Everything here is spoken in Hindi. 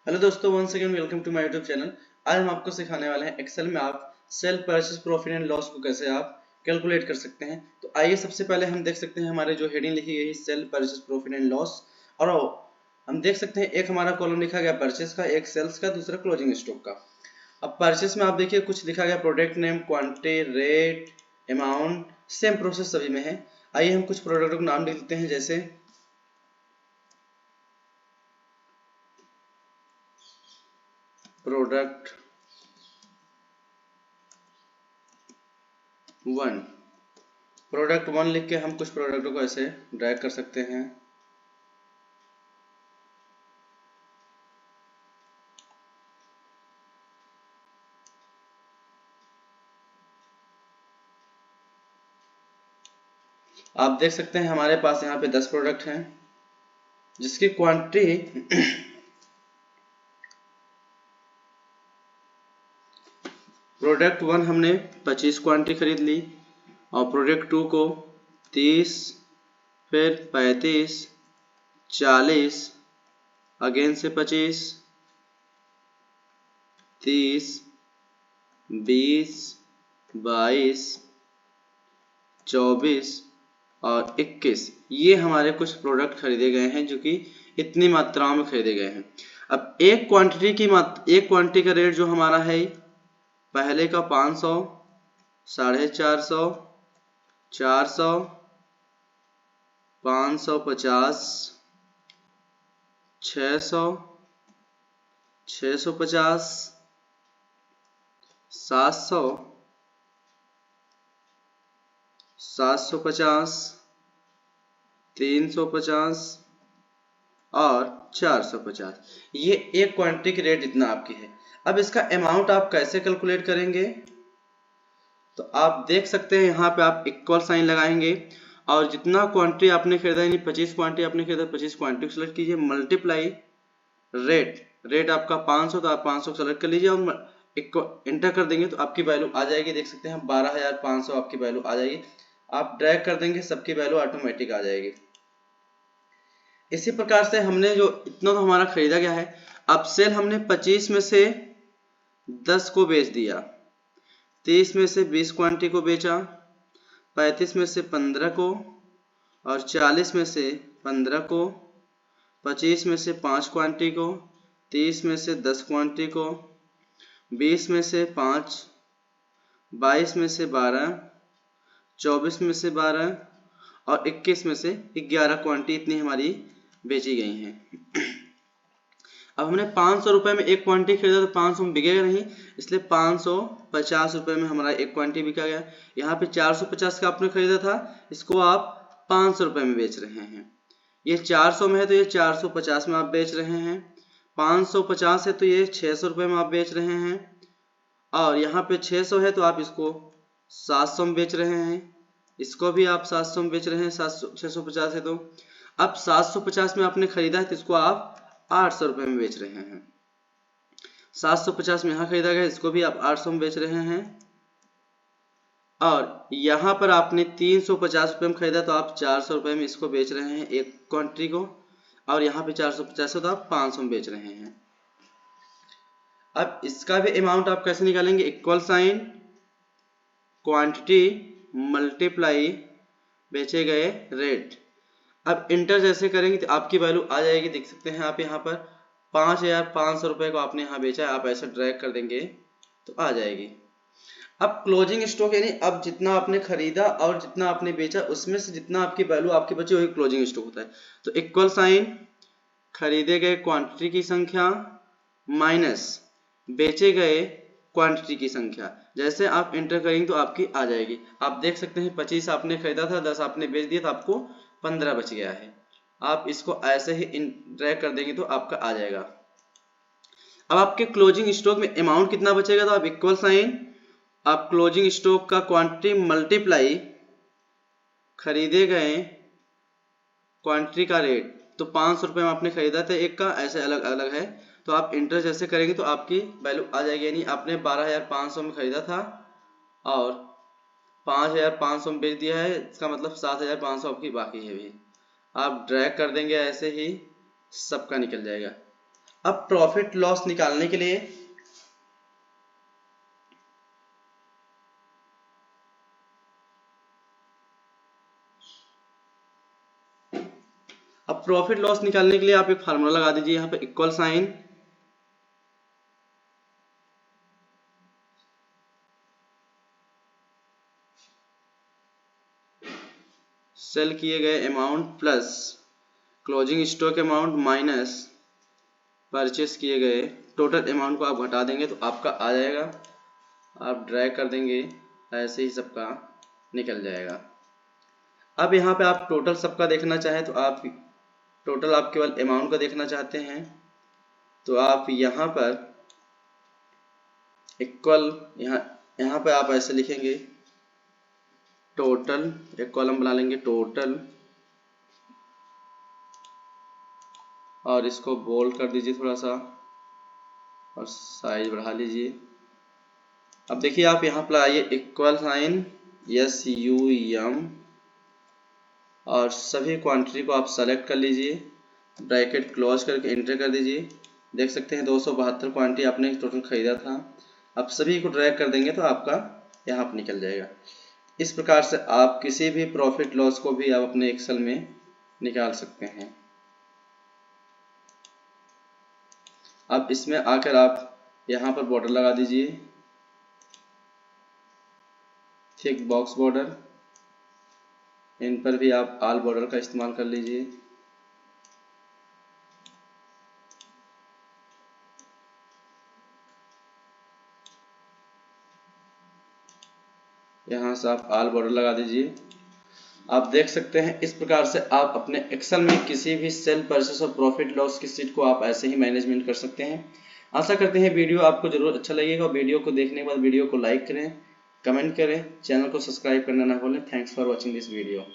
हेलो दोस्तों, once again welcome to my YouTube channel. आज हम आपको सिखाने वाले हैं एक्सेल में आप sale purchase profit and loss को कैसे आप कैलकुलेट कर सकते हैं। तो आइए सबसे पहले हम देख सकते हैं हमारे जो हेडिंग लिखी गई है cell purchase profit and loss, और हम देख सकते हैं एक हमारा कॉलम लिखा गया परचेस का, एक सेल्स का, दूसरा क्लोजिंग स्टॉक का। अब परचेस में आप देखिए कुछ लिखा गया product name, quantity, rate, amount, same process सभी में है। आइए हम कुछ प्रोडक्ट को नाम लिख देते हैं, जैसे प्रोडक्ट 1। प्रोडक्ट 1 लिख के हम कुछ प्रोडक्टों को ऐसे ड्रैग कर सकते हैं। आप देख सकते हैं हमारे पास यहाँ पे 10 प्रोडक्ट हैं, जिसकी क्वांटिटी प्रोडक्ट 1 हमने 25 क्वांटिटी खरीद ली, और प्रोडक्ट 2 को 30, फिर 35, 40, अगेन से 25, 30, 20, 22, 24 और 21, ये हमारे कुछ प्रोडक्ट खरीदे गए हैं जो कि इतनी मात्राओं में खरीदे गए हैं। अब एक क्वांटिटी का रेट जो हमारा है, पहले का 500, 450, 400, 550, 600, 650, 700, 750, 350 और 450। ये एक क्वांटिटी की रेट इतना आपकी है। अब इसका अमाउंट आप कैसे कैलकुलेट करेंगे, तो आप देख सकते हैं यहाँ पे आप इक्वल साइन लगाएंगे, और जितना क्वांटिटी आपने खरीदा, यानी 25 क्वांटिटी आपने खरीदा, 25 क्वांटिटी को सेलेक्ट कीजिए, मल्टीप्लाई रेट आपका 500, तो आप 500 सेलेक्ट कर लीजिए और इंटर कर देंगे तो आपकी वैल्यू आ जाएगी। देख सकते हैं 12,500 आपकी वैल्यू आ जाएगी। आप ड्रैग कर देंगे, सबकी वैल्यू ऑटोमेटिक आ जाएगी। इसी प्रकार से हमने जो इतना तो हमारा खरीदा गया है, अब सेल हमने 25 में से 10 को बेच दिया, 30 में से 20 क्वांटिटी को बेचा, 35 में से 15 को, और 40 में से 15 को, 25 में से 5 क्वांटिटी को, 30 में से 10 क्वांटिटी को, 20 में से 5, 22 में से 12, 24 में से 12 और 21 में से 11 क्वांटिटी इतनी हमारी बेची गई हैं। अब हमने 500 रुपये में एक क्वांटिटी खरीदा, तो 500 में बिकेगा नहीं, इसलिए 550 रुपये में हमारा एक क्वांटिटी बिका गया। यहाँ पे 450 का आपने खरीदा था, इसको आप 500 रुपये में बेच रहे हैं। ये 400 में है तो ये 450 में आप बेच रहे हैं। 550 है तो ये 600 रुपये में आप बेच रहे हैं, और यहाँ पे 600 है तो आप इसको 700 में बेच रहे हैं, इसको भी आप 700 में बेच रहे हैं। 650 है तो अब 750 में आपने खरीदा है तो इसको आप 800 रुपये में बेच रहे हैं। 750 में यहाँ खरीदा गया, इसको भी आप 800 में बेच रहे हैं, और यहाँ पर आपने 350 रुपये में खरीदा तो आप 400 रुपये में इसको बेच रहे हैं एक क्वांटिटी को, और यहाँ पे 450 है तो आप 500 में बेच रहे हैं। अब इसका भी अमाउंट आप कैसे निकालेंगे, इक्वल साइन क्वांटिटी मल्टीप्लाई बेचे गए रेट। अब इंटर जैसे करेंगे तो आपकी वैल्यू आ जाएगी। देख सकते हैं आप यहाँ पर 5,500 रुपये को आपने यहाँ बेचा है, आप ऐसे ड्रैग कर देंगे तो आ जाएगी। अब क्लोजिंग स्टॉक, यानी अब जितना आपने खरीदा और जितना आपने बेचा उसमें से जितना आपकी वैल्यू आपकी बची वही क्लोजिंग स्टॉक होता है। तो इक्वल साइन खरीदे गए क्वांटिटी की संख्या माइनस बेचे गए क्वांटिटी की संख्या। जैसे आप इंटर करेंगे तो आपकी आ जाएगी। आप देख सकते हैं 25 आपने खरीदा था, 10 आपने बेच दिया, तो आपको 15 बच गया है। आप इसको ऐसे ही ड्रैग कर देंगे तो आपका आ जाएगा। अब आपके क्लोजिंग स्टॉक में अमाउंट कितना बचेगा, तो आप इक्वल साइन आप क्लोजिंग स्टॉक का क्वांटिटी मल्टीप्लाई खरीदे गए क्वांटिटी का रेट। तो 500 रुपये में आपने खरीदा था एक का, ऐसे अलग अलग है, तो आप इंटर जैसे करेंगे तो आपकी वैल्यू आ जाएगी। यानी आपने 12,500 में खरीदा था और 5,500 में बेच दिया है, इसका मतलब 7,500 आपकी बाकी है भी। आप ड्रैग कर देंगे ऐसे ही, सबका निकल जाएगा। अब प्रॉफिट लॉस निकालने के लिए आप एक फार्मूला लगा दीजिए यहाँ पे, इक्वल साइन सेल किए गए amount plus closing stock amount minus purchase किए गए टोटल अमाउंट को आप घटा देंगे तो आपका आ जाएगा। आप ड्रैग कर देंगे, ऐसे ही सबका निकल जाएगा। अब यहाँ पे आप टोटल सबका देखना चाहें तो आप टोटल आप केवल अमाउंट का देखना चाहते हैं तो आप यहाँ पर इक्वल, यहाँ पे आप ऐसे लिखेंगे टोटल, एक कॉलम बना लेंगे टोटल और इसको बोल्ड कर दीजिए थोड़ा सा और साइज बढ़ा लीजिए। अब देखिए आप यहाँ पर आइए, इक्वल साइन SUM और सभी क्वांटिटी को आप सेलेक्ट कर लीजिए, ब्रैकेट क्लोज करके एंटर कर दीजिए। देख सकते हैं 272 क्वांटिटी आपने टोटल खरीदा था। अब सभी को ड्रैग कर देंगे तो आपका यहाँ पर निकल जाएगा। इस प्रकार से आप किसी भी प्रॉफिट लॉस को भी आप अपने एक्सेल में निकाल सकते हैं। अब इसमें आकर आप यहाँ पर बॉर्डर लगा दीजिए, थिक बॉक्स बॉर्डर, इन पर भी आप ऑल बॉर्डर का इस्तेमाल कर लीजिए। यहाँ से आप ऑल बॉर्डर लगा दीजिए। आप देख सकते हैं इस प्रकार से आप अपने एक्सेल में किसी भी सेल परचेस और प्रॉफिट लॉस की शीट को आप ऐसे ही मैनेजमेंट कर सकते हैं। आशा करते हैं वीडियो आपको जरूर अच्छा लगेगा। वीडियो को देखने के बाद वीडियो को लाइक करें, कमेंट करें, चैनल को सब्सक्राइब करना ना भूलें। Thanks for watching this video.